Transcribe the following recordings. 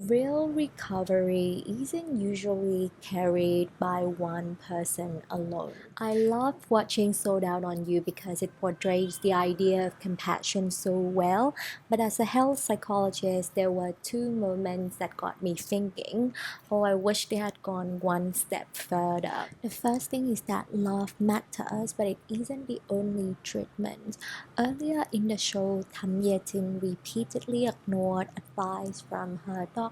Real recovery isn't usually carried by one person alone. I love watching Sold Out on You because it portrays the idea of compassion so well, but as a health psychologist, there were two moments that got me thinking, oh, I wish they had gone one step further. The first thing is that love matters, but it isn't the only treatment. Earlier in the show, Tam Ye-jin repeatedly ignored advice from her doctor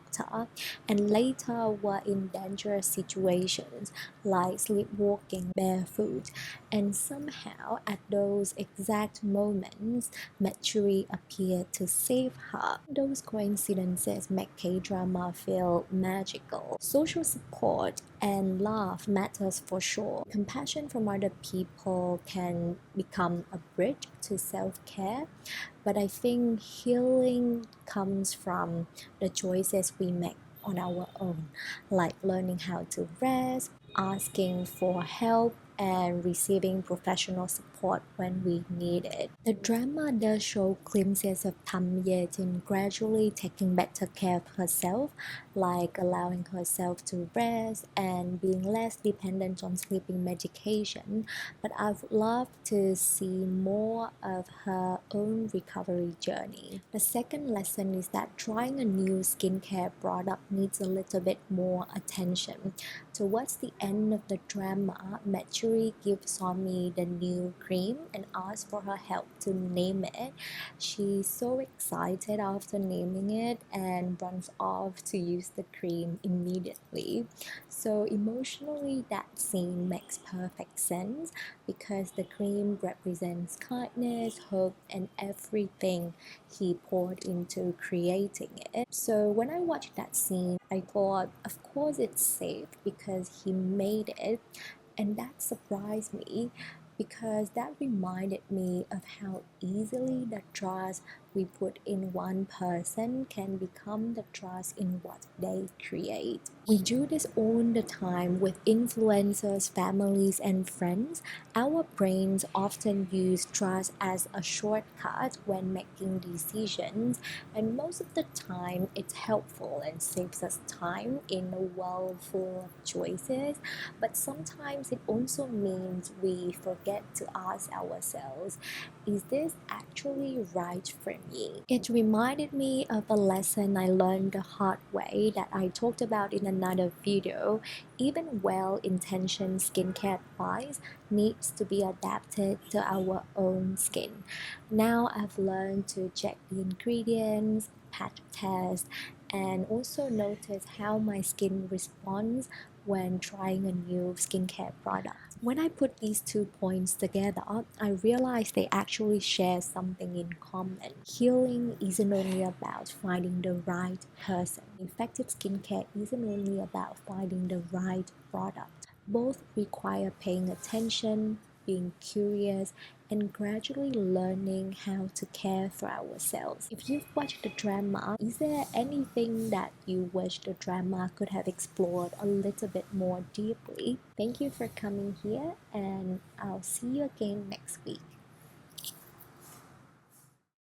and later were in dangerous situations like sleepwalking barefoot. And somehow, at those exact moments, Mercury appeared to save her. Those coincidences make K-drama feel magical. Social support and love matters for sure. Compassion from other people can become a bridge to self-care, but I think healing comes from the choices we make on our own, like learning how to rest, asking for help, and receiving professional support when we need it. The drama does show glimpses of Tam Ye-jin gradually taking better care of herself, like allowing herself to rest and being less dependent on sleeping medication, but I've loved to see more of her own recovery journey. The second lesson is that trying a new skincare product needs a little bit more attention. Towards the end of the drama, Mercury gives Somi the new cream and asks for her help to name it. She's so excited after naming it and runs off to use the cream immediately. So emotionally, that scene makes perfect sense because the cream represents kindness, hope, and everything he poured into creating it. So when I watched that scene, I thought, of course it's safe because he made it, and that surprised me because that reminded me of how easily the trust we put in one person can become the trust in what they create. We do this all the time with influencers, families, and friends. Our brains often use trust as a shortcut when making decisions, and most of the time it's helpful and saves us time in a world full of choices. But sometimes it also means we forget to ask ourselves, is this actually right for me? It reminded me of a lesson I learned the hard way that I talked about in another video. Even well-intentioned skincare advice needs to be adapted to our own skin. Now I've learned to check the ingredients, patch test, and also notice how my skin responds when trying a new skincare product. When I put these 2 points together, I realized they actually share something in common. Healing isn't only about finding the right person. Effective skincare isn't only about finding the right product. Both require paying attention, being curious, and gradually learning how to care for ourselves. If you've watched the drama, is there anything that you wish the drama could have explored a little bit more deeply? Thank you for coming here, and I'll see you again next week.